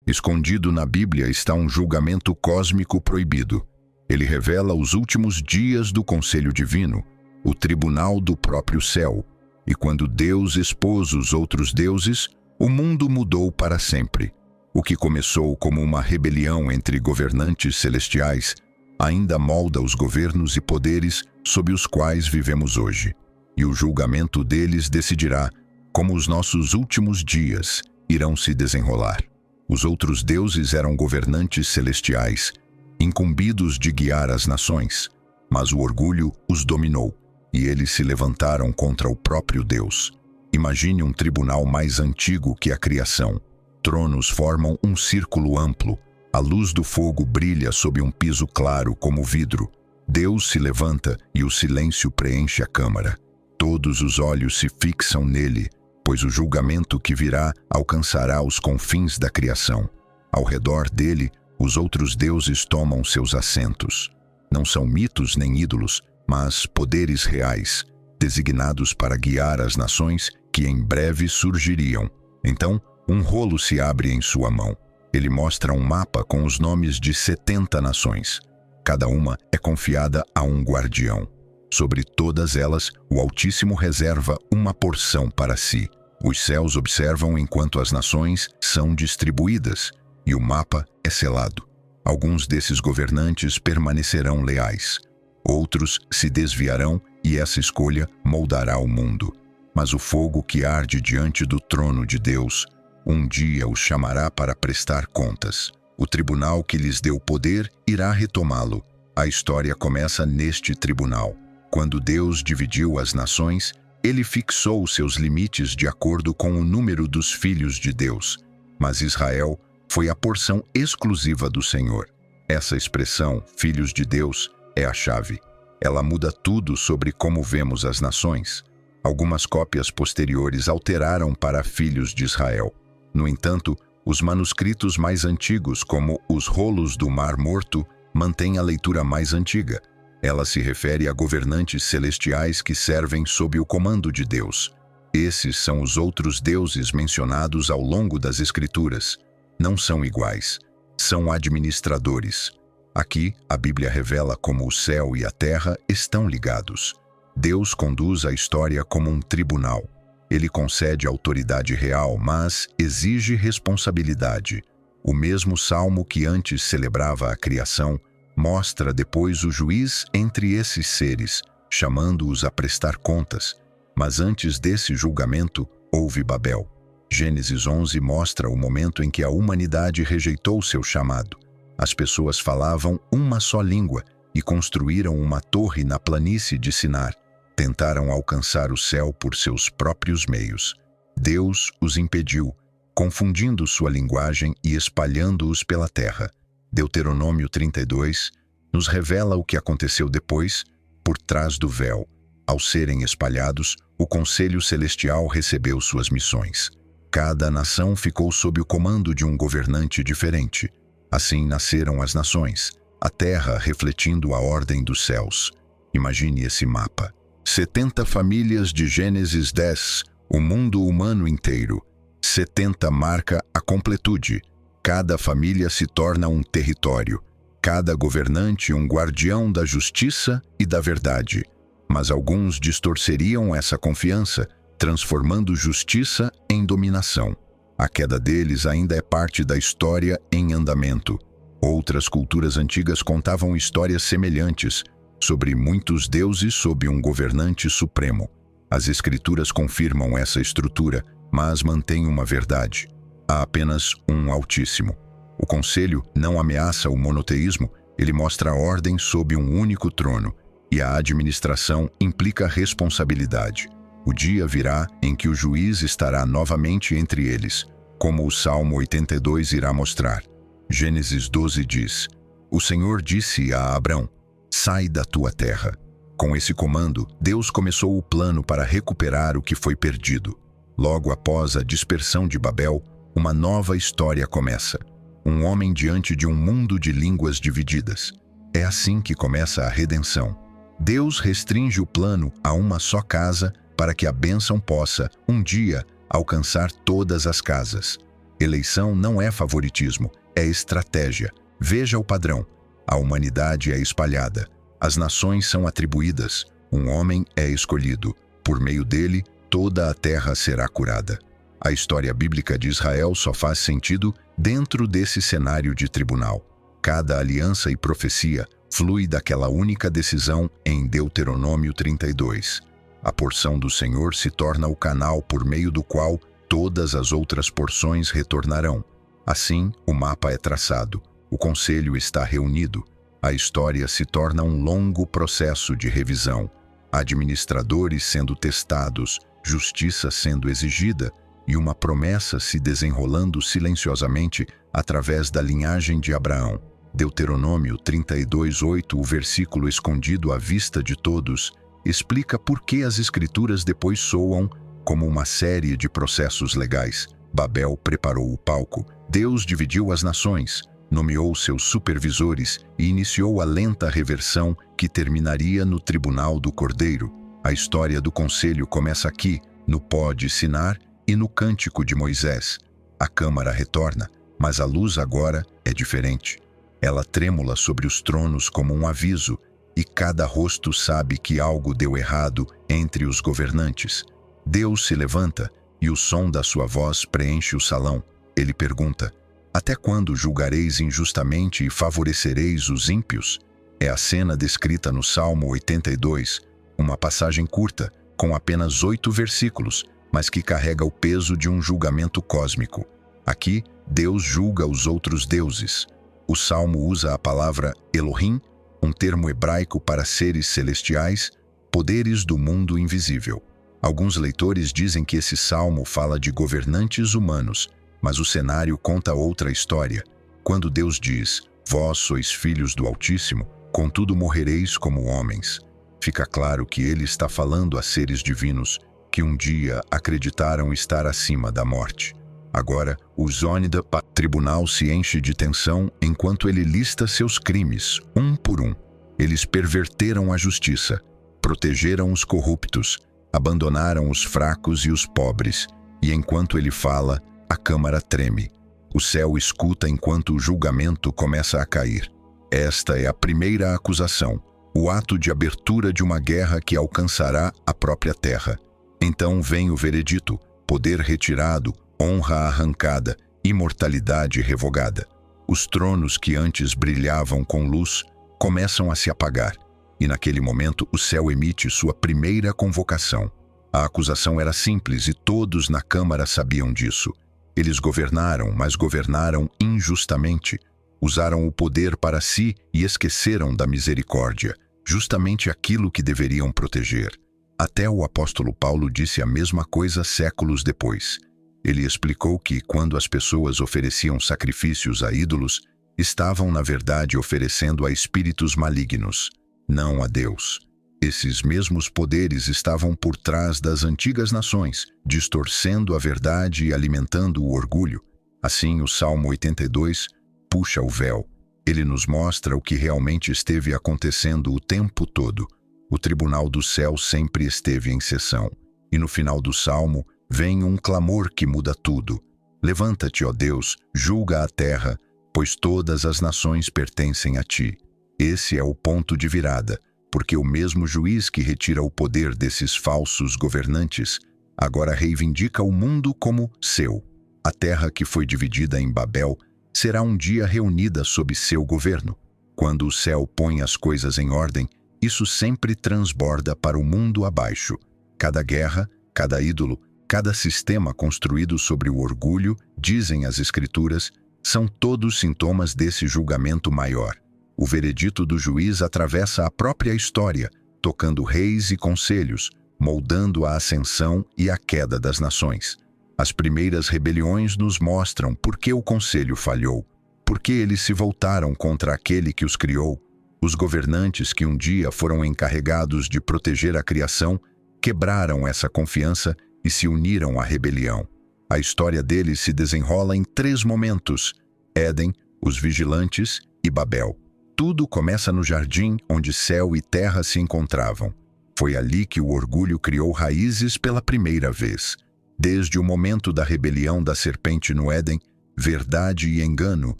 Escondido na Bíblia está um julgamento cósmico proibido. Ele revela os últimos dias do conselho divino, o tribunal do próprio céu. E quando Deus expôs os outros deuses, o mundo mudou para sempre. O que começou como uma rebelião entre governantes celestiais ainda molda os governos e poderes sob os quais vivemos hoje. E o julgamento deles decidirá como os nossos últimos dias irão se desenrolar. Os outros deuses eram governantes celestiais, incumbidos de guiar as nações, mas o orgulho os dominou, e eles se levantaram contra o próprio Deus. Imagine um tribunal mais antigo que a criação. Tronos formam um círculo amplo. A luz do fogo brilha sob um piso claro como vidro. Deus se levanta e o silêncio preenche a câmara. Todos os olhos se fixam nele, pois o julgamento que virá alcançará os confins da criação. Ao redor dele, os outros deuses tomam seus assentos. Não são mitos nem ídolos, mas poderes reais, designados para guiar as nações que em breve surgiriam. Então, um rolo se abre em sua mão. Ele mostra um mapa com os nomes de 70 nações. Cada uma é confiada a um guardião. Sobre todas elas, o Altíssimo reserva uma porção para si. Os céus observam enquanto as nações são distribuídas, e o mapa é selado. Alguns desses governantes permanecerão leais. Outros se desviarão e essa escolha moldará o mundo. Mas o fogo que arde diante do trono de Deus, um dia os chamará para prestar contas. O tribunal que lhes deu poder irá retomá-lo. A história começa neste tribunal. Quando Deus dividiu as nações, ele fixou seus limites de acordo com o número dos filhos de Deus. Mas Israel foi a porção exclusiva do Senhor. Essa expressão, filhos de Deus, é a chave. Ela muda tudo sobre como vemos as nações. Algumas cópias posteriores alteraram para filhos de Israel. No entanto, os manuscritos mais antigos, como os rolos do Mar Morto, mantêm a leitura mais antiga. Ela se refere a governantes celestiais que servem sob o comando de Deus. Esses são os outros deuses mencionados ao longo das Escrituras. Não são iguais, são administradores. Aqui, a Bíblia revela como o céu e a terra estão ligados. Deus conduz a história como um tribunal. Ele concede autoridade real, mas exige responsabilidade. O mesmo salmo que antes celebrava a criação mostra depois o juiz entre esses seres, chamando-os a prestar contas. Mas antes desse julgamento, houve Babel. Gênesis 11 mostra o momento em que a humanidade rejeitou seu chamado. As pessoas falavam uma só língua e construíram uma torre na planície de Sinar. Tentaram alcançar o céu por seus próprios meios. Deus os impediu, confundindo sua linguagem e espalhando-os pela terra. Deuteronômio 32 nos revela o que aconteceu depois, por trás do véu. Ao serem espalhados, o Conselho Celestial recebeu suas missões. Cada nação ficou sob o comando de um governante diferente. Assim nasceram as nações, a terra refletindo a ordem dos céus. Imagine esse mapa. 70 famílias de Gênesis 10, o mundo humano inteiro. 70 marca a completude. Cada família se torna um território. Cada governante um guardião da justiça e da verdade. Mas alguns distorceriam essa confiança, transformando justiça em dominação. A queda deles ainda é parte da história em andamento. Outras culturas antigas contavam histórias semelhantes, sobre muitos deuses sob um governante supremo. As Escrituras confirmam essa estrutura, mas mantêm uma verdade. Há apenas um Altíssimo. O Conselho não ameaça o monoteísmo, ele mostra a ordem sob um único trono, e a administração implica responsabilidade. O dia virá em que o juiz estará novamente entre eles, como o Salmo 82 irá mostrar. Gênesis 12 diz: O Senhor disse a Abrão: sai da tua terra. Com esse comando, Deus começou o plano para recuperar o que foi perdido. Logo após a dispersão de Babel, uma nova história começa. Um homem diante de um mundo de línguas divididas. É assim que começa a redenção. Deus restringe o plano a uma só casa para que a bênção possa, um dia, alcançar todas as casas. Eleição não é favoritismo, é estratégia. Veja o padrão. A humanidade é espalhada. As nações são atribuídas. Um homem é escolhido. Por meio dele, toda a terra será curada. A história bíblica de Israel só faz sentido dentro desse cenário de tribunal. Cada aliança e profecia flui daquela única decisão em Deuteronômio 32. A porção do Senhor se torna o canal por meio do qual todas as outras porções retornarão. Assim, o mapa é traçado, o conselho está reunido, a história se torna um longo processo de revisão, administradores sendo testados, justiça sendo exigida e uma promessa se desenrolando silenciosamente através da linhagem de Abraão. Deuteronômio 32:8, o versículo escondido à vista de todos, explica por que as escrituras depois soam como uma série de processos legais. Babel preparou o palco, Deus dividiu as nações, nomeou seus supervisores e iniciou a lenta reversão que terminaria no tribunal do Cordeiro. A história do conselho começa aqui, no pó de Sinar e no cântico de Moisés. A câmara retorna, mas a luz agora é diferente. Ela trêmula sobre os tronos como um aviso, e cada rosto sabe que algo deu errado entre os governantes. Deus se levanta e o som da sua voz preenche o salão. Ele pergunta: até quando julgareis injustamente e favorecereis os ímpios? É a cena descrita no Salmo 82, uma passagem curta, com apenas 8 versículos, mas que carrega o peso de um julgamento cósmico. Aqui, Deus julga os outros deuses. O Salmo usa a palavra Elohim, um termo hebraico para seres celestiais, poderes do mundo invisível. Alguns leitores dizem que esse salmo fala de governantes humanos, mas o cenário conta outra história. Quando Deus diz: vós sois filhos do Altíssimo, contudo morrereis como homens. Fica claro que ele está falando a seres divinos que um dia acreditaram estar acima da morte. Agora, o Zônida tribunal se enche de tensão enquanto ele lista seus crimes, um por um. Eles perverteram a justiça, protegeram os corruptos, abandonaram os fracos e os pobres, e enquanto ele fala, a câmara treme. O céu escuta enquanto o julgamento começa a cair. Esta é a primeira acusação, o ato de abertura de uma guerra que alcançará a própria terra. Então vem o veredito: poder retirado, honra arrancada, imortalidade revogada. Os tronos que antes brilhavam com luz começam a se apagar, e naquele momento o céu emite sua primeira convocação. A acusação era simples e todos na Câmara sabiam disso. Eles governaram, mas governaram injustamente. Usaram o poder para si e esqueceram da misericórdia, justamente aquilo que deveriam proteger. Até o apóstolo Paulo disse a mesma coisa séculos depois. Ele explicou que, quando as pessoas ofereciam sacrifícios a ídolos, estavam, na verdade, oferecendo a espíritos malignos, não a Deus. Esses mesmos poderes estavam por trás das antigas nações, distorcendo a verdade e alimentando o orgulho. Assim, o Salmo 82 puxa o véu. Ele nos mostra o que realmente esteve acontecendo o tempo todo. O tribunal do céu sempre esteve em sessão. E no final do Salmo, vem um clamor que muda tudo. Levanta-te, ó Deus, julga a terra, pois todas as nações pertencem a ti. Esse é o ponto de virada, porque o mesmo juiz que retira o poder desses falsos governantes, agora reivindica o mundo como seu. A terra que foi dividida em Babel será um dia reunida sob seu governo. Quando o céu põe as coisas em ordem, isso sempre transborda para o mundo abaixo. Cada guerra, cada ídolo, cada sistema construído sobre o orgulho, dizem as Escrituras, são todos sintomas desse julgamento maior. O veredito do juiz atravessa a própria história, tocando reis e conselhos, moldando a ascensão e a queda das nações. As primeiras rebeliões nos mostram por que o conselho falhou, por que eles se voltaram contra aquele que os criou. Os governantes que um dia foram encarregados de proteger a criação quebraram essa confiança e se uniram à rebelião. A história deles se desenrola em 3 momentos: Éden, os vigilantes e Babel. Tudo começa no jardim onde céu e terra se encontravam. Foi ali que o orgulho criou raízes pela primeira vez. Desde o momento da rebelião da serpente no Éden, verdade e engano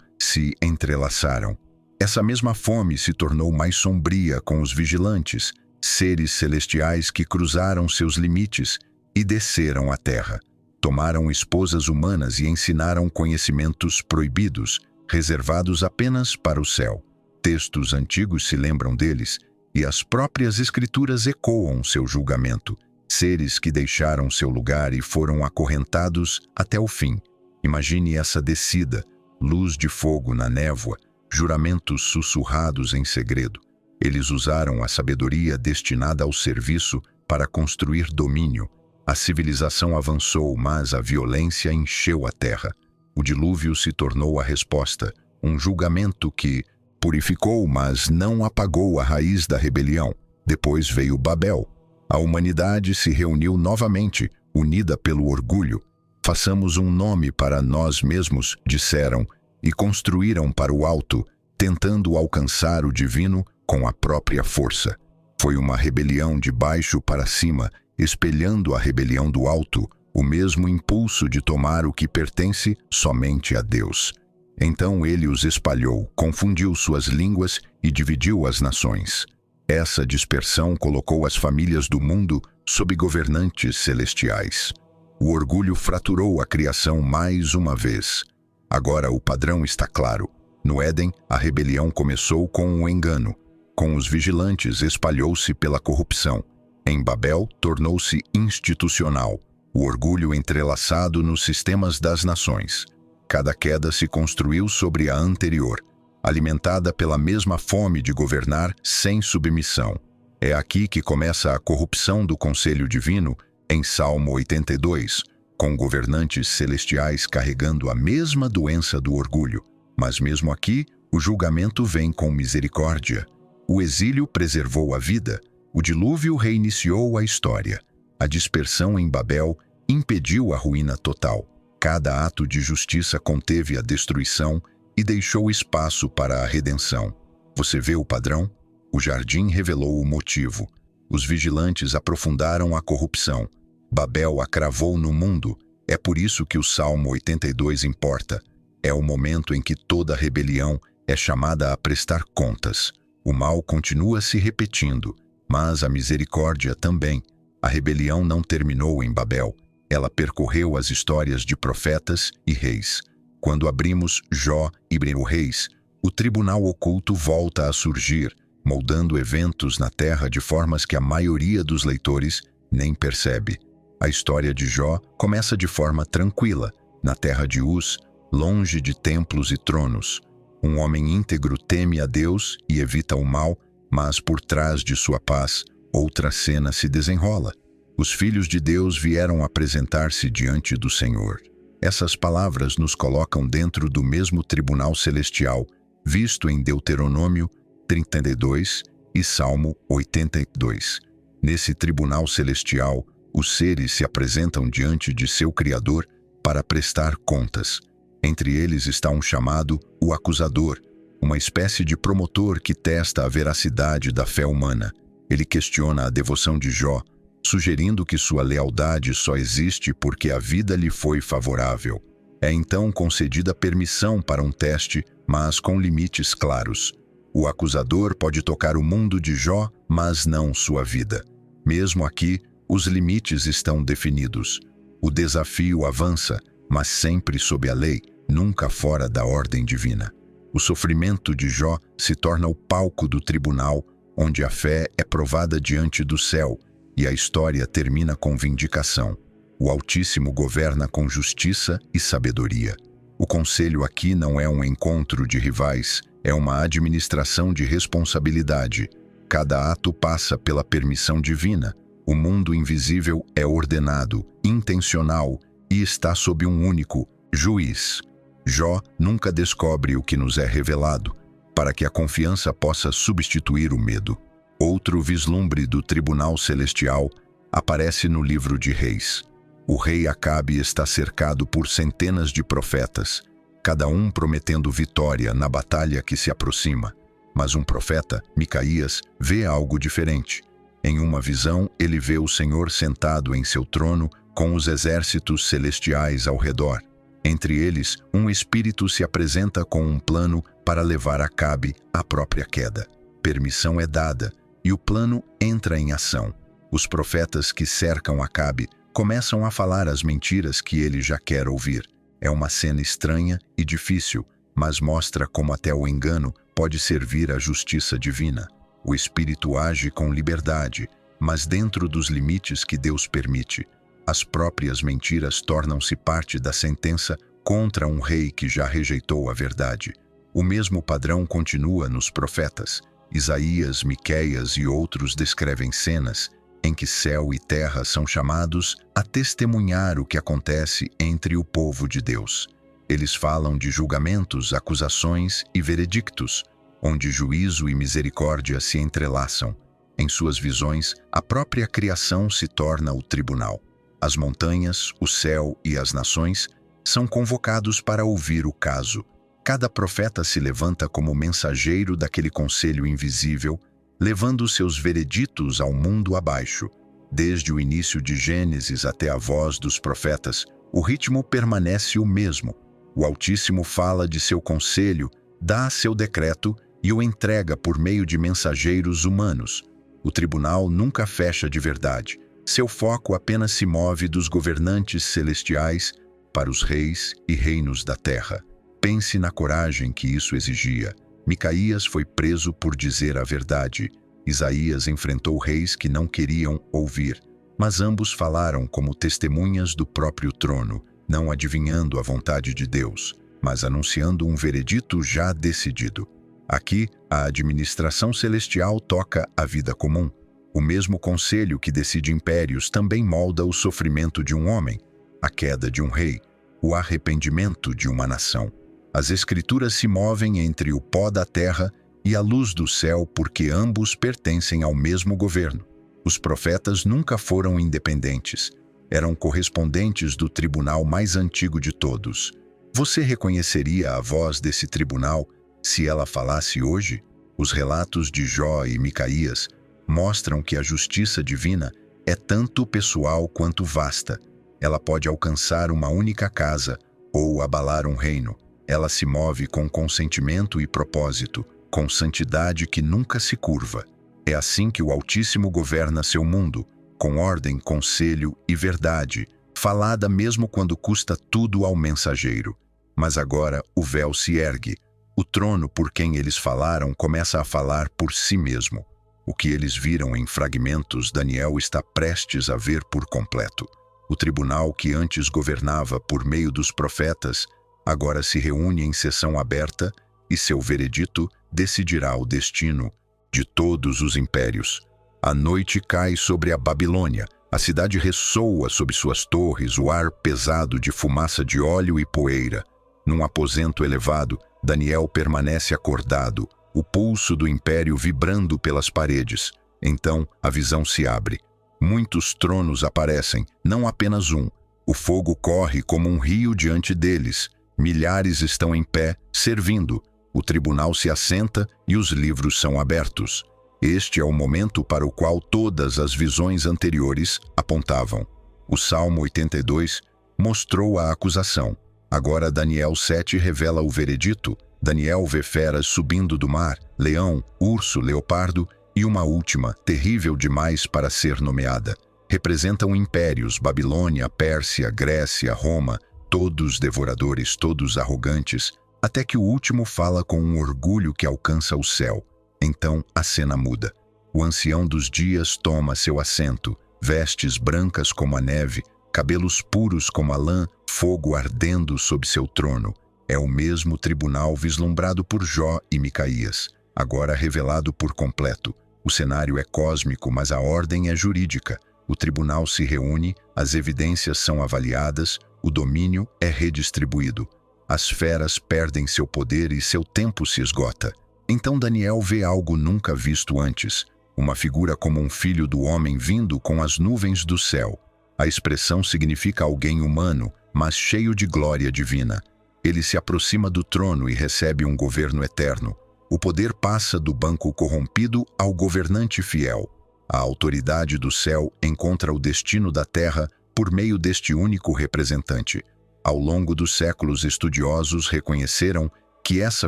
se entrelaçaram. Essa mesma fome se tornou mais sombria com os vigilantes, seres celestiais que cruzaram seus limites e desceram à terra. Tomaram esposas humanas e ensinaram conhecimentos proibidos, reservados apenas para o céu. Textos antigos se lembram deles, e as próprias escrituras ecoam seu julgamento. Seres que deixaram seu lugar e foram acorrentados até o fim. Imagine essa descida, luz de fogo na névoa, juramentos sussurrados em segredo. Eles usaram a sabedoria destinada ao serviço para construir domínio. A civilização avançou, mas a violência encheu a terra. O dilúvio se tornou a resposta, um julgamento que purificou, mas não apagou a raiz da rebelião. Depois veio Babel. A humanidade se reuniu novamente, unida pelo orgulho. Façamos um nome para nós mesmos, disseram, e construíram para o alto, tentando alcançar o divino com a própria força. Foi uma rebelião de baixo para cima, espelhando a rebelião do alto, o mesmo impulso de tomar o que pertence somente a Deus. Então ele os espalhou, confundiu suas línguas e dividiu as nações. Essa dispersão colocou as famílias do mundo sob governantes celestiais. O orgulho fraturou a criação mais uma vez. Agora o padrão está claro. No Éden, a rebelião começou com o engano. Com os vigilantes, espalhou-se pela corrupção. Em Babel, tornou-se institucional. O orgulho entrelaçado nos sistemas das nações. Cada queda se construiu sobre a anterior, alimentada pela mesma fome de governar sem submissão. É aqui que começa a corrupção do conselho divino, em Salmo 82, com governantes celestiais carregando a mesma doença do orgulho. Mas mesmo aqui, o julgamento vem com misericórdia. O exílio preservou a vida, o dilúvio reiniciou a história. A dispersão em Babel impediu a ruína total. Cada ato de justiça conteve a destruição e deixou espaço para a redenção. Você vê o padrão? O jardim revelou o motivo. Os vigilantes aprofundaram a corrupção. Babel a cravou no mundo. É por isso que o Salmo 82 importa. É o momento em que toda rebelião é chamada a prestar contas. O mal continua se repetindo, mas a misericórdia também. A rebelião não terminou em Babel. Ela percorreu as histórias de profetas e reis. Quando abrimos Jó e Reis, o tribunal oculto volta a surgir, moldando eventos na terra de formas que a maioria dos leitores nem percebe. A história de Jó começa de forma tranquila, na terra de Uz, longe de templos e tronos. Um homem íntegro teme a Deus e evita o mal, mas por trás de sua paz, outra cena se desenrola. Os filhos de Deus vieram apresentar-se diante do Senhor. Essas palavras nos colocam dentro do mesmo tribunal celestial, visto em Deuteronômio 32 e Salmo 82. Nesse tribunal celestial, os seres se apresentam diante de seu Criador para prestar contas. Entre eles está um chamado o acusador, uma espécie de promotor que testa a veracidade da fé humana. Ele questiona a devoção de Jó, sugerindo que sua lealdade só existe porque a vida lhe foi favorável. É então concedida permissão para um teste, mas com limites claros. O acusador pode tocar o mundo de Jó, mas não sua vida. Mesmo aqui, os limites estão definidos. O desafio avança, mas sempre sob a lei, nunca fora da ordem divina. O sofrimento de Jó se torna o palco do tribunal, onde a fé é provada diante do céu, e a história termina com vindicação. O Altíssimo governa com justiça e sabedoria. O conselho aqui não é um encontro de rivais, é uma administração de responsabilidade. Cada ato passa pela permissão divina. O mundo invisível é ordenado, intencional e está sob um único juiz. Jó nunca descobre o que nos é revelado, para que a confiança possa substituir o medo. Outro vislumbre do tribunal celestial aparece no livro de Reis. O rei Acabe está cercado por centenas de profetas, cada um prometendo vitória na batalha que se aproxima. Mas um profeta, Micaías, vê algo diferente. Em uma visão, ele vê o Senhor sentado em seu trono, com os exércitos celestiais ao redor. Entre eles, um espírito se apresenta com um plano para levar Acabe à própria queda. Permissão é dada e o plano entra em ação. Os profetas que cercam Acabe começam a falar as mentiras que ele já quer ouvir. É uma cena estranha e difícil, mas mostra como até o engano pode servir à justiça divina. O espírito age com liberdade, mas dentro dos limites que Deus permite. As próprias mentiras tornam-se parte da sentença contra um rei que já rejeitou a verdade. O mesmo padrão continua nos profetas. Isaías, Miqueias e outros descrevem cenas em que céu e terra são chamados a testemunhar o que acontece entre o povo de Deus. Eles falam de julgamentos, acusações e veredictos, onde juízo e misericórdia se entrelaçam. Em suas visões, a própria criação se torna o tribunal. As montanhas, o céu e as nações são convocados para ouvir o caso. Cada profeta se levanta como mensageiro daquele conselho invisível, levando seus vereditos ao mundo abaixo. Desde o início de Gênesis até a voz dos profetas, o ritmo permanece o mesmo. O Altíssimo fala de seu conselho, dá seu decreto e o entrega por meio de mensageiros humanos. O tribunal nunca fecha de verdade. Seu foco apenas se move dos governantes celestiais para os reis e reinos da terra. Pense na coragem que isso exigia. Micaías foi preso por dizer a verdade. Isaías enfrentou reis que não queriam ouvir, mas ambos falaram como testemunhas do próprio trono, não adivinhando a vontade de Deus, mas anunciando um veredito já decidido. Aqui, a administração celestial toca a vida comum. O mesmo conselho que decide impérios também molda o sofrimento de um homem, a queda de um rei, o arrependimento de uma nação. As Escrituras se movem entre o pó da terra e a luz do céu porque ambos pertencem ao mesmo governo. Os profetas nunca foram independentes. Eram correspondentes do tribunal mais antigo de todos. Você reconheceria a voz desse tribunal se ela falasse hoje? Os relatos de Jó e Micaías mostram que a justiça divina é tanto pessoal quanto vasta. Ela pode alcançar uma única casa ou abalar um reino. Ela se move com consentimento e propósito, com santidade que nunca se curva. É assim que o Altíssimo governa seu mundo, com ordem, conselho e verdade, falada mesmo quando custa tudo ao mensageiro. Mas agora o véu se ergue. O trono por quem eles falaram começa a falar por si mesmo. O que eles viram em fragmentos, Daniel está prestes a ver por completo. O tribunal que antes governava por meio dos profetas, agora se reúne em sessão aberta e seu veredito decidirá o destino de todos os impérios. A noite cai sobre a Babilônia, a cidade ressoa sob suas torres, o ar pesado de fumaça de óleo e poeira. Num aposento elevado, Daniel permanece acordado, o pulso do império vibrando pelas paredes. Então, a visão se abre. Muitos tronos aparecem, não apenas um. O fogo corre como um rio diante deles. Milhares estão em pé, servindo. O tribunal se assenta e os livros são abertos. Este é o momento para o qual todas as visões anteriores apontavam. O Salmo 82 mostrou a acusação. Agora Daniel 7 revela o veredito. Daniel vê feras subindo do mar, leão, urso, leopardo e uma última, terrível demais para ser nomeada. Representam impérios, Babilônia, Pérsia, Grécia, Roma, todos devoradores, todos arrogantes, até que o último fala com um orgulho que alcança o céu. Então a cena muda. O ancião dos dias toma seu assento, vestes brancas como a neve, cabelos puros como a lã, fogo ardendo sob seu trono. É o mesmo tribunal vislumbrado por Jó e Micaías, agora revelado por completo. O cenário é cósmico, mas a ordem é jurídica. O tribunal se reúne, as evidências são avaliadas, o domínio é redistribuído. As feras perdem seu poder e seu tempo se esgota. Então Daniel vê algo nunca visto antes, uma figura como um filho do homem vindo com as nuvens do céu. A expressão significa alguém humano, mas cheio de glória divina. Ele se aproxima do trono e recebe um governo eterno. O poder passa do banco corrompido ao governante fiel. A autoridade do céu encontra o destino da terra por meio deste único representante. Ao longo dos séculos, estudiosos reconheceram que essa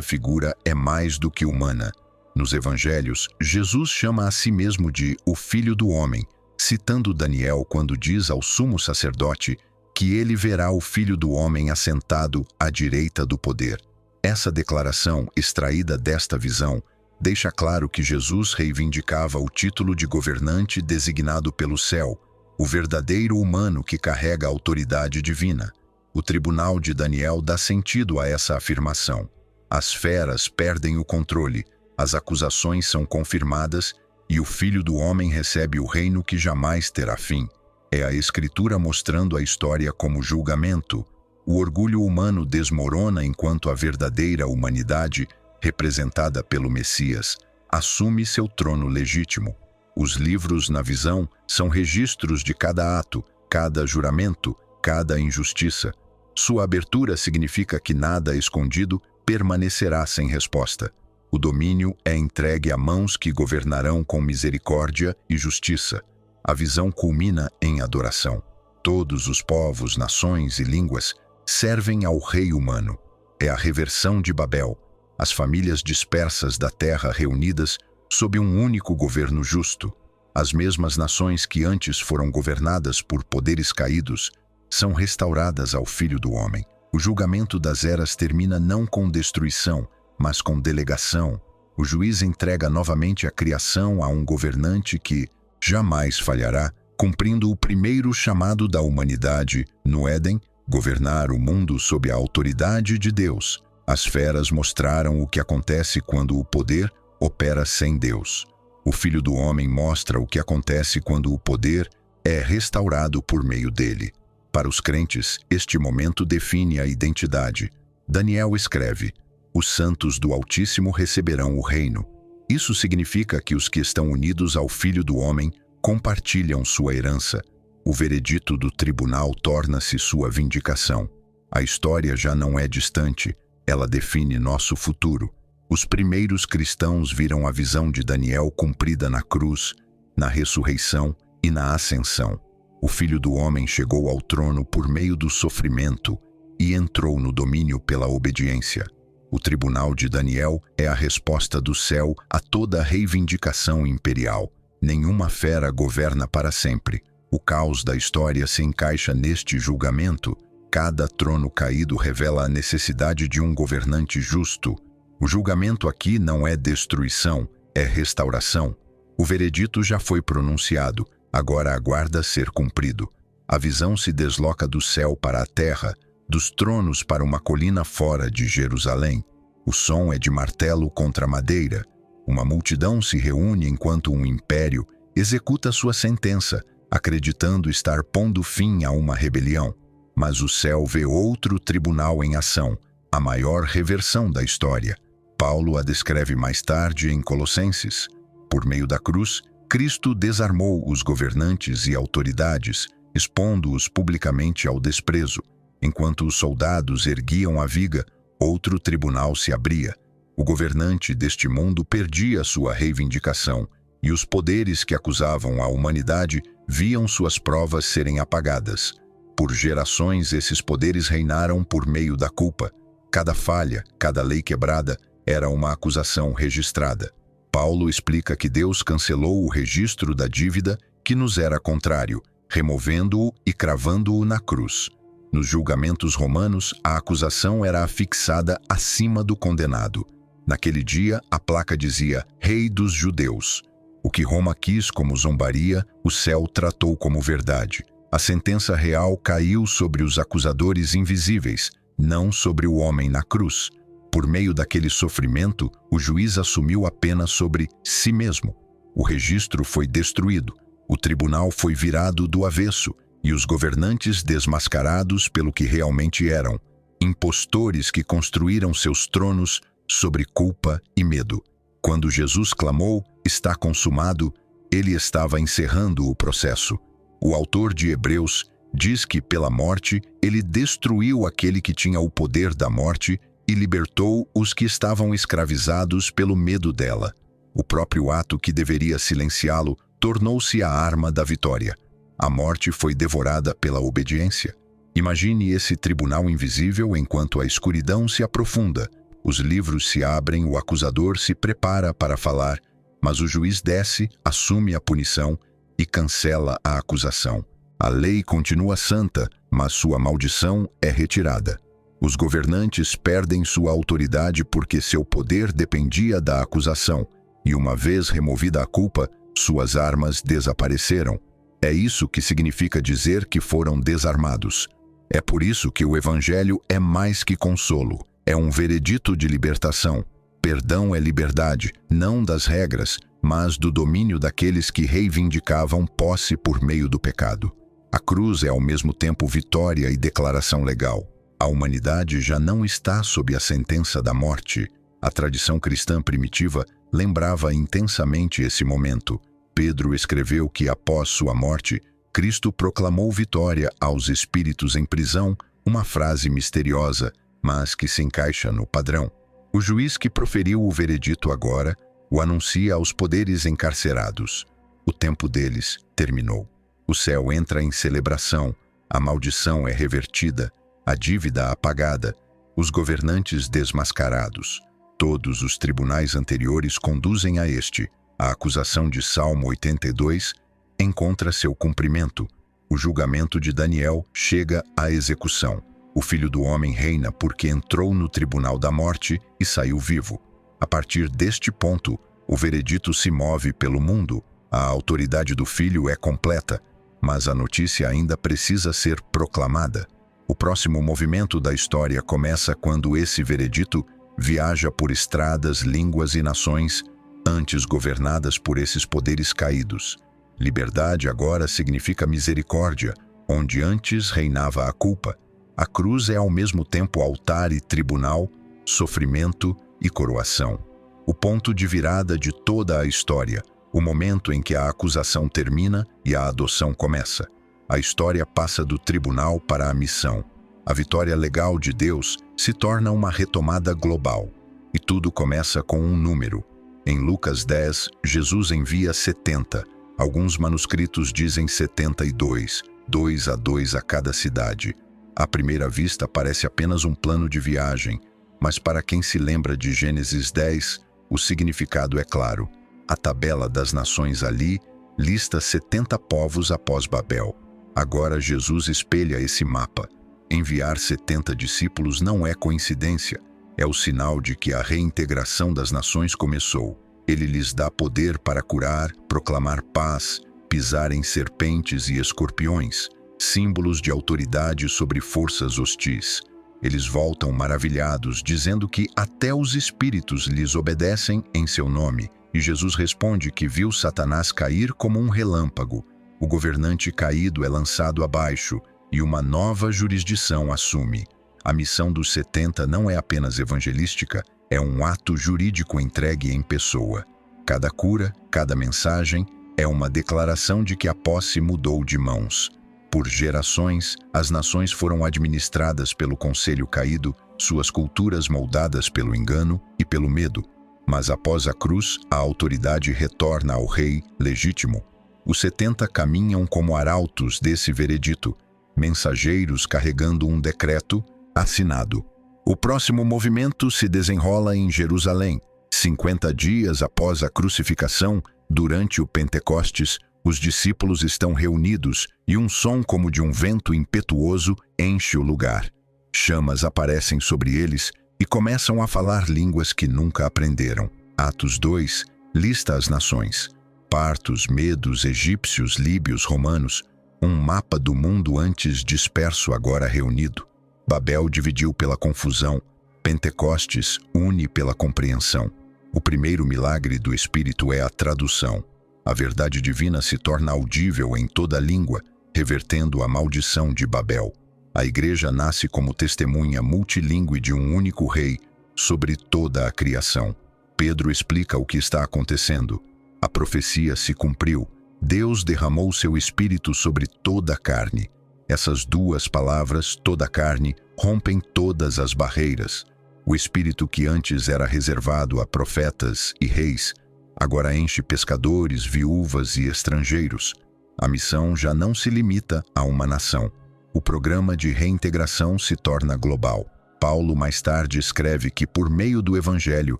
figura é mais do que humana. Nos evangelhos, Jesus chama a si mesmo de o Filho do Homem, citando Daniel quando diz ao sumo sacerdote que ele verá o Filho do Homem assentado à direita do poder. Essa declaração, extraída desta visão, deixa claro que Jesus reivindicava o título de governante designado pelo céu, o verdadeiro humano que carrega a autoridade divina. O tribunal de Daniel dá sentido a essa afirmação. As feras perdem o controle, as acusações são confirmadas e o Filho do Homem recebe o reino que jamais terá fim. É a Escritura mostrando a história como julgamento. O orgulho humano desmorona enquanto a verdadeira humanidade, representada pelo Messias, assume seu trono legítimo. Os livros na visão são registros de cada ato, cada juramento, cada injustiça. Sua abertura significa que nada escondido permanecerá sem resposta. O domínio é entregue a mãos que governarão com misericórdia e justiça. A visão culmina em adoração. Todos os povos, nações e línguas servem ao Rei humano. É a reversão de Babel, as famílias dispersas da terra reunidas sob um único governo justo. As mesmas nações que antes foram governadas por poderes caídos são restauradas ao Filho do Homem. O julgamento das eras termina não com destruição, mas com delegação. O juiz entrega novamente a criação a um governante que jamais falhará, cumprindo o primeiro chamado da humanidade no Éden, governar o mundo sob a autoridade de Deus. As feras mostraram o que acontece quando o poder opera sem Deus. O Filho do Homem mostra o que acontece quando o poder é restaurado por meio dele. Para os crentes, este momento define a identidade. Daniel escreve: os santos do Altíssimo receberão o reino. Isso significa que os que estão unidos ao Filho do Homem compartilham sua herança. O veredito do tribunal torna-se sua vindicação. A história já não é distante, ela define nosso futuro. Os primeiros cristãos viram a visão de Daniel cumprida na cruz, na ressurreição e na ascensão. O Filho do Homem chegou ao trono por meio do sofrimento e entrou no domínio pela obediência. O tribunal de Daniel é a resposta do céu a toda reivindicação imperial. Nenhuma fera governa para sempre. O caos da história se encaixa neste julgamento. Cada trono caído revela a necessidade de um governante justo. O julgamento aqui não é destruição, é restauração. O veredito já foi pronunciado, agora aguarda ser cumprido. A visão se desloca do céu para a terra, dos tronos para uma colina fora de Jerusalém. O som é de martelo contra madeira. Uma multidão se reúne enquanto um império executa sua sentença, acreditando estar pondo fim a uma rebelião. Mas o céu vê outro tribunal em ação, a maior reversão da história. Paulo a descreve mais tarde em Colossenses. Por meio da cruz, Cristo desarmou os governantes e autoridades, expondo-os publicamente ao desprezo. Enquanto os soldados erguiam a viga, outro tribunal se abria. O governante deste mundo perdia sua reivindicação, e os poderes que acusavam a humanidade viam suas provas serem apagadas. Por gerações, esses poderes reinaram por meio da culpa. Cada falha, cada lei quebrada, era uma acusação registrada. Paulo explica que Deus cancelou o registro da dívida que nos era contrário, removendo-o e cravando-o na cruz. Nos julgamentos romanos, a acusação era afixada acima do condenado. Naquele dia, a placa dizia Rei dos Judeus. O que Roma quis como zombaria, o céu tratou como verdade. A sentença real caiu sobre os acusadores invisíveis, não sobre o homem na cruz. Por meio daquele sofrimento, o juiz assumiu a pena sobre si mesmo. O registro foi destruído, o tribunal foi virado do avesso e os governantes desmascarados pelo que realmente eram, impostores que construíram seus tronos sobre culpa e medo. Quando Jesus clamou, está consumado, ele estava encerrando o processo. O autor de Hebreus diz que, pela morte, ele destruiu aquele que tinha o poder da morte e libertou os que estavam escravizados pelo medo dela. O próprio ato que deveria silenciá-lo tornou-se a arma da vitória. A morte foi devorada pela obediência. Imagine esse tribunal invisível enquanto a escuridão se aprofunda. Os livros se abrem, o acusador se prepara para falar, mas o juiz desce, assume a punição e cancela a acusação. A lei continua santa, mas sua maldição é retirada. Os governantes perdem sua autoridade porque seu poder dependia da acusação, e uma vez removida a culpa, suas armas desapareceram. É isso que significa dizer que foram desarmados. É por isso que o Evangelho é mais que consolo. É um veredito de libertação. Perdão é liberdade, não das regras, mas do domínio daqueles que reivindicavam posse por meio do pecado. A cruz é ao mesmo tempo vitória e declaração legal. A humanidade já não está sob a sentença da morte. A tradição cristã primitiva lembrava intensamente esse momento. Pedro escreveu que após sua morte, Cristo proclamou vitória aos espíritos em prisão, uma frase misteriosa, mas que se encaixa no padrão. O juiz que proferiu o veredito agora o anuncia aos poderes encarcerados. O tempo deles terminou. O céu entra em celebração, a maldição é revertida, a dívida apagada, os governantes desmascarados. Todos os tribunais anteriores conduzem a este. A acusação de Salmo 82 encontra seu cumprimento. O julgamento de Daniel chega à execução. O Filho do Homem reina porque entrou no tribunal da morte e saiu vivo. A partir deste ponto, o veredito se move pelo mundo. A autoridade do Filho é completa, mas a notícia ainda precisa ser proclamada. O próximo movimento da história começa quando esse veredito viaja por estradas, línguas e nações antes governadas por esses poderes caídos. Liberdade agora significa misericórdia, onde antes reinava a culpa. A cruz é ao mesmo tempo altar e tribunal, sofrimento e coroação. O ponto de virada de toda a história, o momento em que a acusação termina e a adoção começa. A história passa do tribunal para a missão. A vitória legal de Deus se torna uma retomada global. E tudo começa com um número. Em Lucas 10, Jesus envia 70. Alguns manuscritos dizem 72, 2 a cada cidade. À primeira vista parece apenas um plano de viagem, mas para quem se lembra de Gênesis 10, o significado é claro. A tabela das nações ali lista 70 povos após Babel. Agora Jesus espelha esse mapa. Enviar 70 discípulos não é coincidência. É o sinal de que a reintegração das nações começou. Ele lhes dá poder para curar, proclamar paz, pisar em serpentes e escorpiões, símbolos de autoridade sobre forças hostis. Eles voltam maravilhados, dizendo que até os espíritos lhes obedecem em seu nome. E Jesus responde que viu Satanás cair como um relâmpago. O governante caído é lançado abaixo e uma nova jurisdição assume. A missão dos 70 não é apenas evangelística, é um ato jurídico entregue em pessoa. Cada cura, cada mensagem é uma declaração de que a posse mudou de mãos. Por gerações, as nações foram administradas pelo conselho caído, suas culturas moldadas pelo engano e pelo medo. Mas após a cruz, a autoridade retorna ao rei legítimo. Os 70 caminham como arautos desse veredito, mensageiros carregando um decreto assinado. O próximo movimento se desenrola em Jerusalém. 50 dias após a crucificação, durante o Pentecostes, os discípulos estão reunidos e um som como de um vento impetuoso enche o lugar. Chamas aparecem sobre eles e começam a falar línguas que nunca aprenderam. Atos 2 lista as nações: partos, medos, egípcios, líbios, romanos, um mapa do mundo antes disperso agora reunido. Babel dividiu pela confusão, Pentecostes une pela compreensão. O primeiro milagre do Espírito é a tradução. A verdade divina se torna audível em toda a língua, revertendo a maldição de Babel. A Igreja nasce como testemunha multilingüe de um único Rei sobre toda a criação. Pedro explica o que está acontecendo. A profecia se cumpriu. Deus derramou seu Espírito sobre toda a carne. Essas duas palavras, toda a carne, rompem todas as barreiras. O Espírito que antes era reservado a profetas e reis, agora enche pescadores, viúvas e estrangeiros. A missão já não se limita a uma nação. O programa de reintegração se torna global. Paulo mais tarde escreve que, por meio do Evangelho,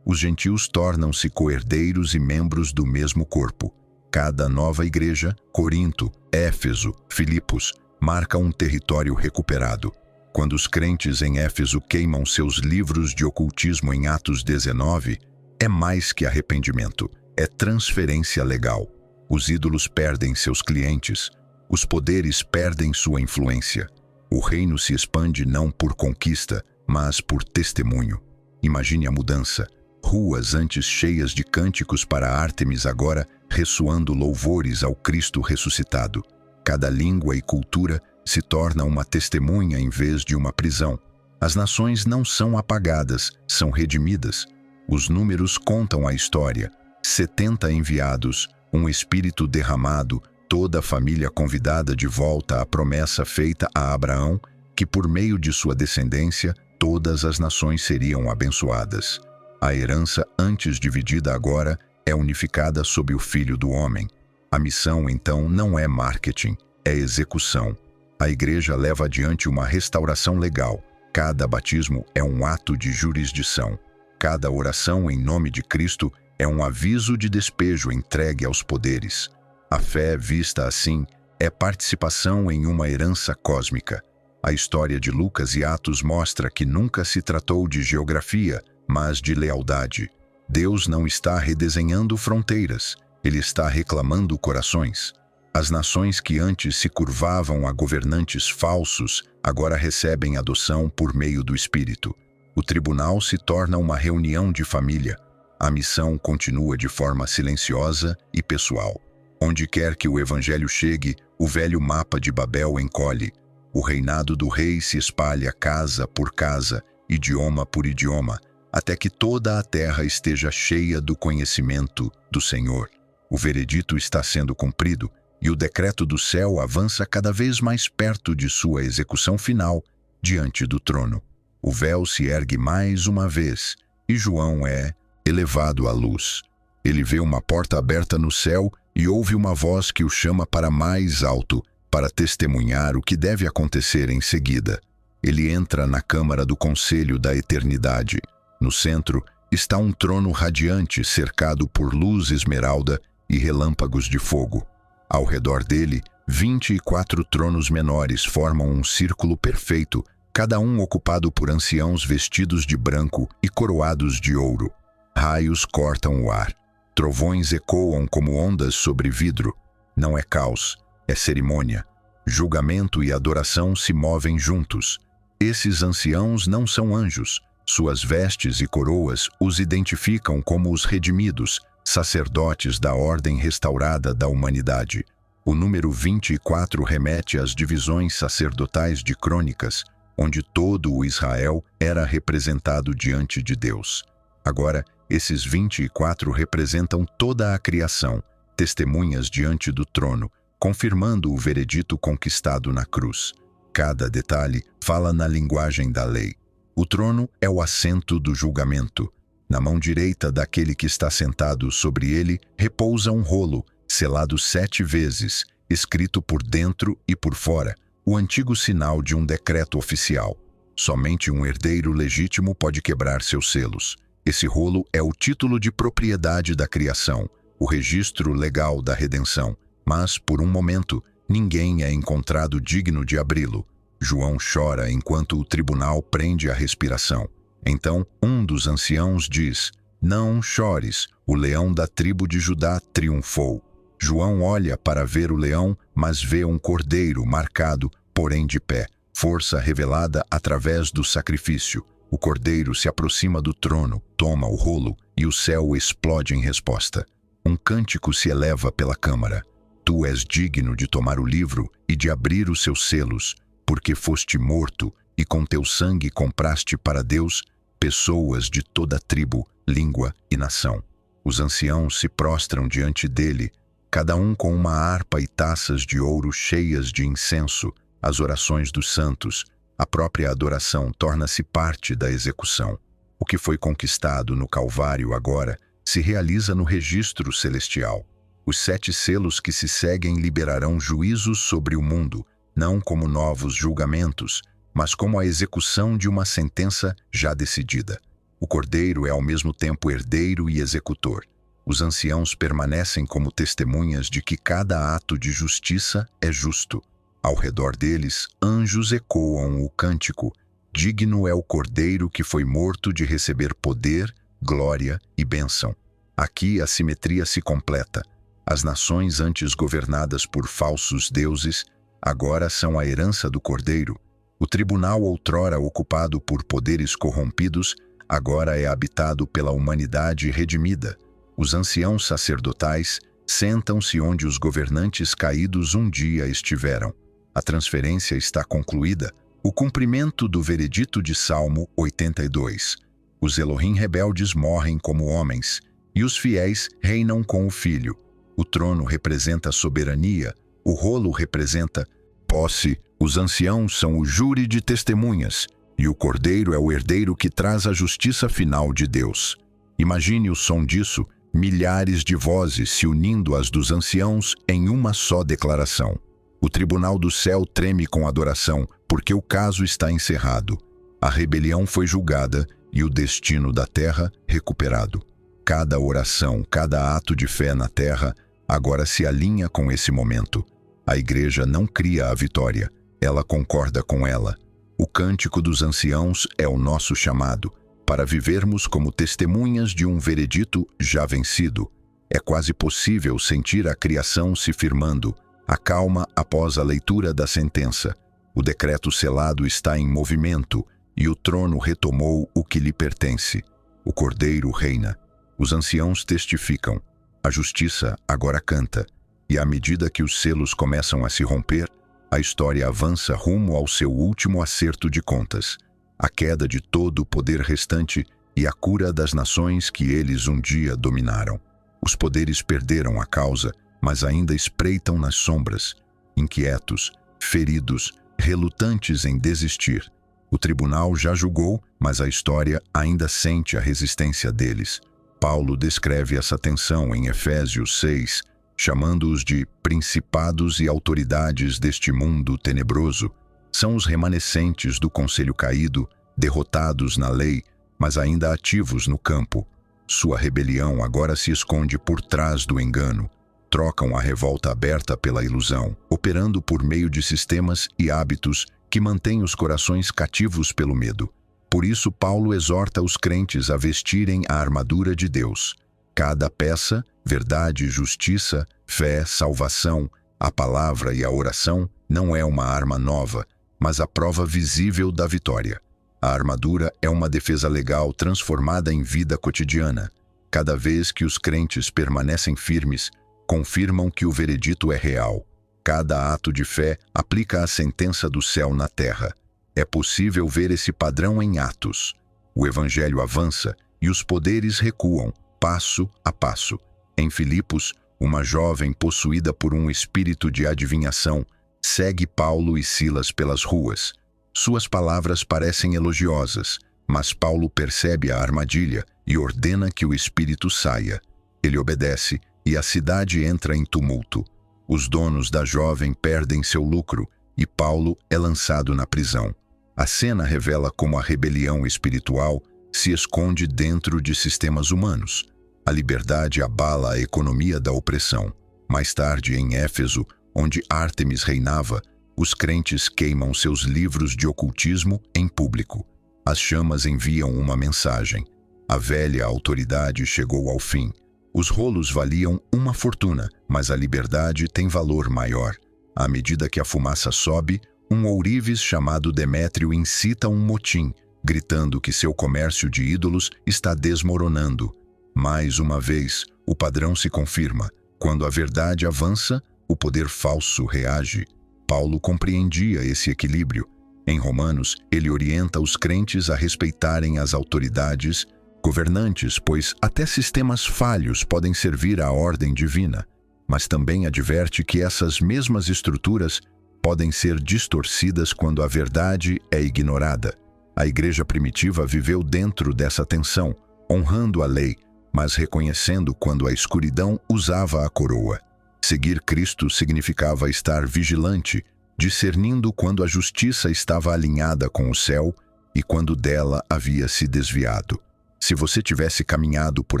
os gentios tornam-se coerdeiros e membros do mesmo corpo. Cada nova igreja, Corinto, Éfeso, Filipos, marca um território recuperado. Quando os crentes em Éfeso queimam seus livros de ocultismo em Atos 19, é mais que arrependimento, é transferência legal. Os ídolos perdem seus clientes, os poderes perdem sua influência. O reino se expande não por conquista, mas por testemunho. Imagine a mudança. Ruas antes cheias de cânticos para Ártemis agora ressoando louvores ao Cristo ressuscitado. Cada língua e cultura se torna uma testemunha em vez de uma prisão. As nações não são apagadas, são redimidas. Os números contam a história. 70 enviados, um espírito derramado, toda a família convidada de volta à promessa feita a Abraão, que por meio de sua descendência, todas as nações seriam abençoadas. A herança, antes dividida agora, é unificada sob o Filho do Homem. A missão, então, não é marketing, é execução. A igreja leva adiante uma restauração legal. Cada batismo é um ato de jurisdição. Cada oração em nome de Cristo é um aviso de despejo entregue aos poderes. A fé, vista assim, é participação em uma herança cósmica. A história de Lucas e Atos mostra que nunca se tratou de geografia, mas de lealdade. Deus não está redesenhando fronteiras, Ele está reclamando corações. As nações que antes se curvavam a governantes falsos, agora recebem adoção por meio do Espírito. O tribunal se torna uma reunião de família. A missão continua de forma silenciosa e pessoal. Onde quer que o Evangelho chegue, o velho mapa de Babel encolhe. O reinado do rei se espalha casa por casa, idioma por idioma, até que toda a terra esteja cheia do conhecimento do Senhor. O veredito está sendo cumprido e o decreto do céu avança cada vez mais perto de sua execução final, diante do trono. O véu se ergue mais uma vez e João é elevado à luz. Ele vê uma porta aberta no céu e ouve uma voz que o chama para mais alto, para testemunhar o que deve acontecer em seguida. Ele entra na câmara do conselho da eternidade. No centro está um trono radiante cercado por luz esmeralda e relâmpagos de fogo. Ao redor dele, 24 tronos menores formam um círculo perfeito, cada um ocupado por anciãos vestidos de branco e coroados de ouro. Raios cortam o ar. Trovões ecoam como ondas sobre vidro. Não é caos, é cerimônia. Julgamento e adoração se movem juntos. Esses anciãos não são anjos. Suas vestes e coroas os identificam como os redimidos, sacerdotes da ordem restaurada da humanidade. O número 24 remete às divisões sacerdotais de Crônicas, onde todo o Israel era representado diante de Deus. Agora, esses 24 representam toda a criação, testemunhas diante do trono, confirmando o veredito conquistado na cruz. Cada detalhe fala na linguagem da lei. O trono é o assento do julgamento. Na mão direita daquele que está sentado sobre ele repousa um rolo, selado 7 vezes, escrito por dentro e por fora, o antigo sinal de um decreto oficial. Somente um herdeiro legítimo pode quebrar seus selos. Esse rolo é o título de propriedade da criação, o registro legal da redenção. Mas, por um momento, ninguém é encontrado digno de abri-lo. João chora enquanto o tribunal prende a respiração. Então, um dos anciãos diz: "Não chores, o leão da tribo de Judá triunfou." João olha para ver o leão, mas vê um cordeiro marcado, porém de pé, força revelada através do sacrifício. O cordeiro se aproxima do trono, toma o rolo e o céu explode em resposta. Um cântico se eleva pela câmara. Tu és digno de tomar o livro e de abrir os seus selos, porque foste morto e com teu sangue compraste para Deus pessoas de toda tribo, língua e nação. Os anciãos se prostram diante dele, cada um com uma harpa e taças de ouro cheias de incenso, as orações dos santos. A própria adoração torna-se parte da execução. O que foi conquistado no Calvário agora se realiza no registro celestial. Os 7 selos que se seguem liberarão juízos sobre o mundo, não como novos julgamentos, mas como a execução de uma sentença já decidida. O Cordeiro é ao mesmo tempo herdeiro e executor. Os anciãos permanecem como testemunhas de que cada ato de justiça é justo. Ao redor deles, anjos ecoam o cântico: digno é o Cordeiro que foi morto de receber poder, glória e bênção. Aqui a simetria se completa. As nações antes governadas por falsos deuses agora são a herança do Cordeiro. O tribunal outrora ocupado por poderes corrompidos agora é habitado pela humanidade redimida. Os anciãos sacerdotais sentam-se onde os governantes caídos um dia estiveram. A transferência está concluída. O cumprimento do veredito de Salmo 82. Os Elohim rebeldes morrem como homens, e os fiéis reinam com o Filho. O trono representa soberania, o rolo representa posse, os anciãos são o júri de testemunhas, e o Cordeiro é o herdeiro que traz a justiça final de Deus. Imagine o som disso, milhares de vozes se unindo às dos anciãos em uma só declaração. O tribunal do céu treme com adoração, porque o caso está encerrado. A rebelião foi julgada e o destino da terra recuperado. Cada oração, cada ato de fé na terra agora se alinha com esse momento. A igreja não cria a vitória, ela concorda com ela. O cântico dos anciãos é o nosso chamado, para vivermos como testemunhas de um veredito já vencido. É quase possível sentir a criação se firmando, a calma após a leitura da sentença. O decreto selado está em movimento e o trono retomou o que lhe pertence. O Cordeiro reina. Os anciãos testificam. A justiça agora canta. E à medida que os selos começam a se romper, a história avança rumo ao seu último acerto de contas. A queda de todo o poder restante e a cura das nações que eles um dia dominaram. Os poderes perderam a causa, mas ainda espreitam nas sombras, inquietos, feridos, relutantes em desistir. O tribunal já julgou, mas a história ainda sente a resistência deles. Paulo descreve essa tensão em Efésios 6, chamando-os de principados e autoridades deste mundo tenebroso. São os remanescentes do conselho caído, derrotados na lei, mas ainda ativos no campo. Sua rebelião agora se esconde por trás do engano. Trocam a revolta aberta pela ilusão, operando por meio de sistemas e hábitos que mantêm os corações cativos pelo medo. Por isso, Paulo exorta os crentes a vestirem a armadura de Deus. Cada peça, verdade, justiça, fé, salvação, a palavra e a oração, não é uma arma nova, mas a prova visível da vitória. A armadura é uma defesa legal transformada em vida cotidiana. Cada vez que os crentes permanecem firmes, confirmam que o veredito é real. Cada ato de fé aplica a sentença do céu na terra. É possível ver esse padrão em Atos. O evangelho avança e os poderes recuam, passo a passo. Em Filipos, uma jovem possuída por um espírito de adivinhação segue Paulo e Silas pelas ruas. Suas palavras parecem elogiosas, mas Paulo percebe a armadilha e ordena que o espírito saia. Ele obedece e a cidade entra em tumulto. Os donos da jovem perdem seu lucro e Paulo é lançado na prisão. A cena revela como a rebelião espiritual se esconde dentro de sistemas humanos. A liberdade abala a economia da opressão. Mais tarde, em Éfeso, onde Ártemis reinava, os crentes queimam seus livros de ocultismo em público. As chamas enviam uma mensagem. A velha autoridade chegou ao fim. Os rolos valiam uma fortuna, mas a liberdade tem valor maior. À medida que a fumaça sobe, um ourives chamado Demétrio incita um motim, gritando que seu comércio de ídolos está desmoronando. Mais uma vez, o padrão se confirma. Quando a verdade avança, o poder falso reage. Paulo compreendia esse equilíbrio. Em Romanos, ele orienta os crentes a respeitarem as autoridades governantes, pois até sistemas falhos podem servir à ordem divina, mas também adverte que essas mesmas estruturas podem ser distorcidas quando a verdade é ignorada. A igreja primitiva viveu dentro dessa tensão, honrando a lei, mas reconhecendo quando a escuridão usava a coroa. Seguir Cristo significava estar vigilante, discernindo quando a justiça estava alinhada com o céu e quando dela havia se desviado. Se você tivesse caminhado por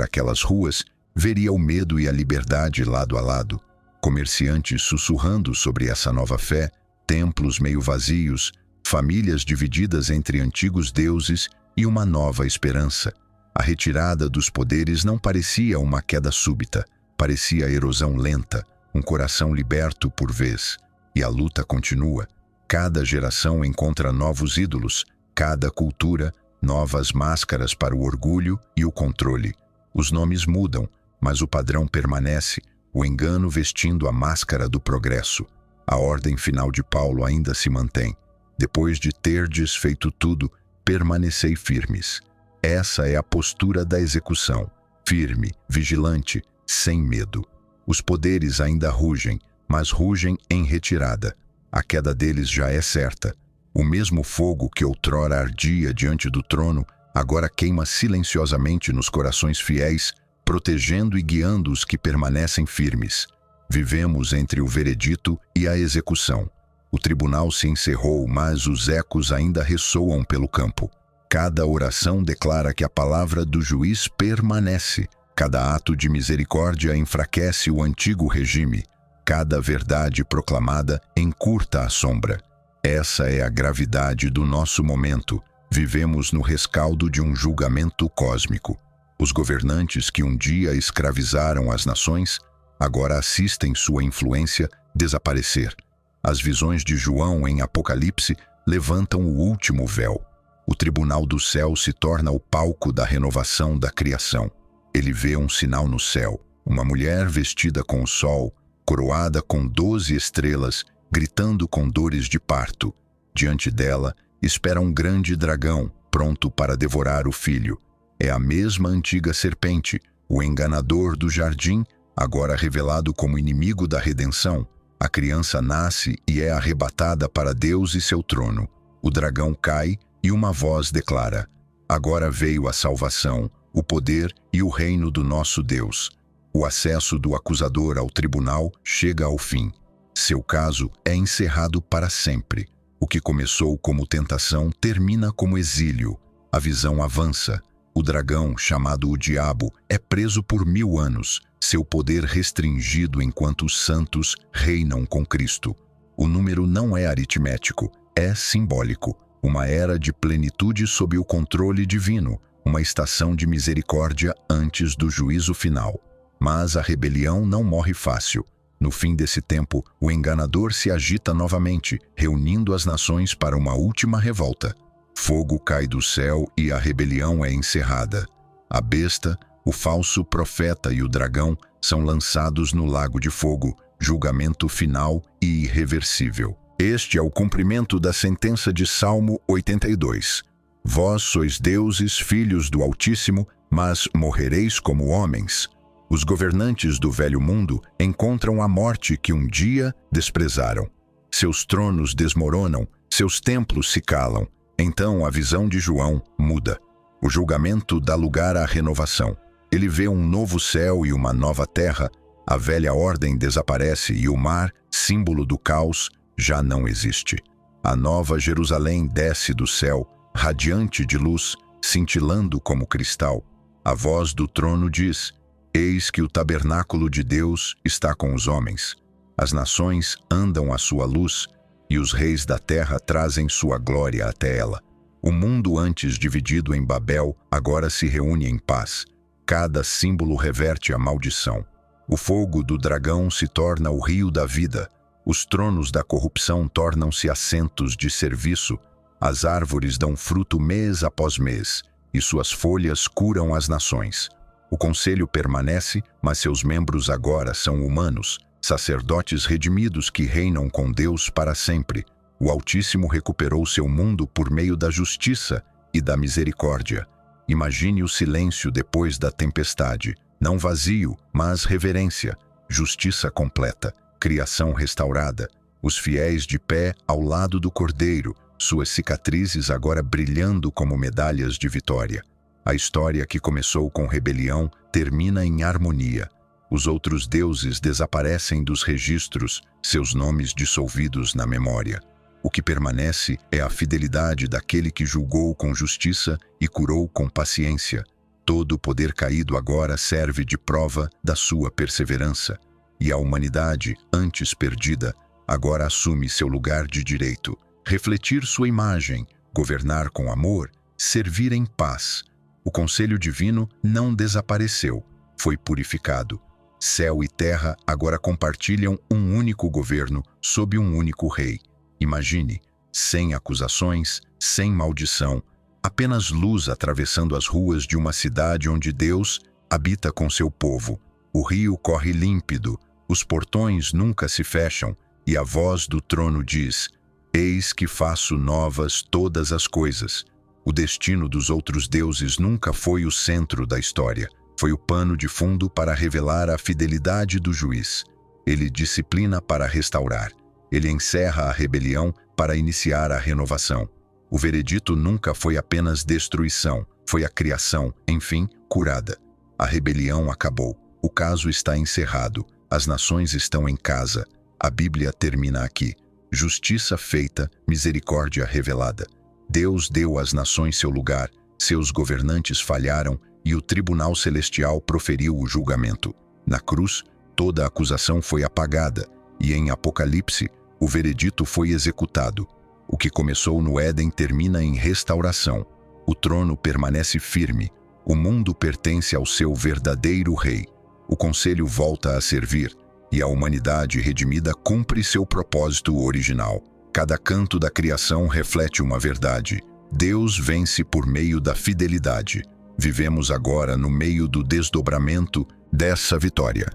aquelas ruas, veria o medo e a liberdade lado a lado. Comerciantes sussurrando sobre essa nova fé, templos meio vazios, famílias divididas entre antigos deuses e uma nova esperança. A retirada dos poderes não parecia uma queda súbita, parecia erosão lenta, um coração liberto por vez. E a luta continua. Cada geração encontra novos ídolos, cada cultura, novas máscaras para o orgulho e o controle. Os nomes mudam, mas o padrão permanece, o engano vestindo a máscara do progresso. A ordem final de Paulo ainda se mantém. Depois de terdes feito tudo, permanecei firmes. Essa é a postura da execução, firme, vigilante, sem medo. Os poderes ainda rugem, mas rugem em retirada. A queda deles já é certa. O mesmo fogo que outrora ardia diante do trono, agora queima silenciosamente nos corações fiéis, protegendo e guiando os que permanecem firmes. Vivemos entre o veredito e a execução. O tribunal se encerrou, mas os ecos ainda ressoam pelo campo. Cada oração declara que a palavra do juiz permanece. Cada ato de misericórdia enfraquece o antigo regime. Cada verdade proclamada encurta a sombra. Essa é a gravidade do nosso momento. Vivemos no rescaldo de um julgamento cósmico. Os governantes que um dia escravizaram as nações, agora assistem sua influência desaparecer. As visões de João em Apocalipse levantam o último véu. O tribunal do céu se torna o palco da renovação da criação. Ele vê um sinal no céu, uma mulher vestida com o sol, coroada com 12 estrelas, gritando com dores de parto. Diante dela, espera um grande dragão, pronto para devorar o filho. É a mesma antiga serpente, o enganador do jardim, agora revelado como inimigo da redenção. A criança nasce e é arrebatada para Deus e seu trono. O dragão cai e uma voz declara: agora veio a salvação, o poder e o reino do nosso Deus. O acesso do acusador ao tribunal chega ao fim. Seu caso é encerrado para sempre. O que começou como tentação termina como exílio. A visão avança. O dragão, chamado o diabo, é preso por 1000 anos, seu poder restringido enquanto os santos reinam com Cristo. O número não é aritmético, é simbólico. Uma era de plenitude sob o controle divino, uma estação de misericórdia antes do juízo final. Mas a rebelião não morre fácil. No fim desse tempo, o enganador se agita novamente, reunindo as nações para uma última revolta. Fogo cai do céu e a rebelião é encerrada. A besta, o falso profeta e o dragão são lançados no lago de fogo, julgamento final e irreversível. Este é o cumprimento da sentença de Salmo 82. Vós sois deuses, filhos do Altíssimo, mas morrereis como homens. Os governantes do velho mundo encontram a morte que um dia desprezaram. Seus tronos desmoronam, seus templos se calam. Então a visão de João muda. O julgamento dá lugar à renovação. Ele vê um novo céu e uma nova terra. A velha ordem desaparece e o mar, símbolo do caos, já não existe. A nova Jerusalém desce do céu, radiante de luz, cintilando como cristal. A voz do trono diz: eis que o tabernáculo de Deus está com os homens. As nações andam à sua luz, e os reis da terra trazem sua glória até ela. O mundo antes dividido em Babel agora se reúne em paz. Cada símbolo reverte a maldição. O fogo do dragão se torna o rio da vida. Os tronos da corrupção tornam-se assentos de serviço. As árvores dão fruto mês após mês, e suas folhas curam as nações. O conselho permanece, mas seus membros agora são humanos, sacerdotes redimidos que reinam com Deus para sempre. O Altíssimo recuperou seu mundo por meio da justiça e da misericórdia. Imagine o silêncio depois da tempestade, não vazio, mas reverência, justiça completa, criação restaurada, os fiéis de pé ao lado do Cordeiro, suas cicatrizes agora brilhando como medalhas de vitória. A história que começou com rebelião termina em harmonia. Os outros deuses desaparecem dos registros, seus nomes dissolvidos na memória. O que permanece é a fidelidade daquele que julgou com justiça e curou com paciência. Todo o poder caído agora serve de prova da sua perseverança. E a humanidade, antes perdida, agora assume seu lugar de direito. Refletir sua imagem, governar com amor, servir em paz. O conselho divino não desapareceu, foi purificado. Céu e terra agora compartilham um único governo sob um único rei. Imagine, sem acusações, sem maldição, apenas luz atravessando as ruas de uma cidade onde Deus habita com seu povo. O rio corre límpido, os portões nunca se fecham, e a voz do trono diz: Eis que faço novas todas as coisas. O destino dos outros deuses nunca foi o centro da história. Foi o pano de fundo para revelar a fidelidade do juiz. Ele disciplina para restaurar. Ele encerra a rebelião para iniciar a renovação. O veredito nunca foi apenas destruição, foi a criação, enfim, curada. A rebelião acabou. O caso está encerrado. As nações estão em casa. A Bíblia termina aqui. Justiça feita, misericórdia revelada. Deus deu às nações seu lugar, seus governantes falharam e o tribunal celestial proferiu o julgamento. Na cruz, toda acusação foi apagada e em Apocalipse, o veredito foi executado. O que começou no Éden termina em restauração. O trono permanece firme. O mundo pertence ao seu verdadeiro rei. O conselho volta a servir e a humanidade redimida cumpre seu propósito original. Cada canto da criação reflete uma verdade. Deus vence por meio da fidelidade. Vivemos agora no meio do desdobramento dessa vitória.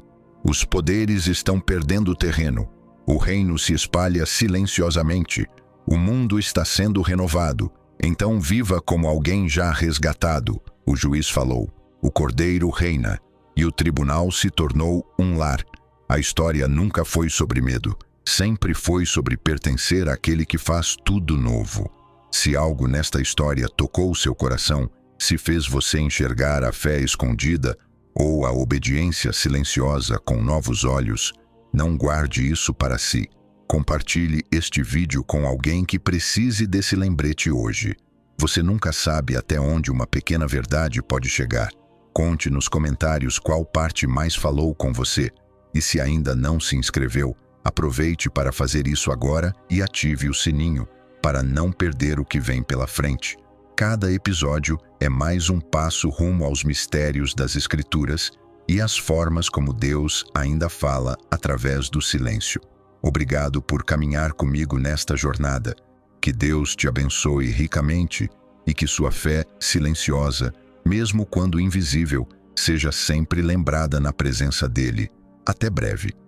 Os poderes estão perdendo terreno. O reino se espalha silenciosamente. O mundo está sendo renovado. Então viva como alguém já resgatado. O juiz falou. O cordeiro reina. E o tribunal se tornou um lar. A história nunca foi sobre medo. Sempre foi sobre pertencer àquele que faz tudo novo. Se algo nesta história tocou seu coração, se fez você enxergar a fé escondida ou a obediência silenciosa com novos olhos, não guarde isso para si. Compartilhe este vídeo com alguém que precise desse lembrete hoje. Você nunca sabe até onde uma pequena verdade pode chegar. Conte nos comentários qual parte mais falou com você. E se ainda não se inscreveu, aproveite para fazer isso agora e ative o sininho para não perder o que vem pela frente. Cada episódio é mais um passo rumo aos mistérios das Escrituras e às formas como Deus ainda fala através do silêncio. Obrigado por caminhar comigo nesta jornada. Que Deus te abençoe ricamente e que sua fé silenciosa, mesmo quando invisível, seja sempre lembrada na presença dele. Até breve.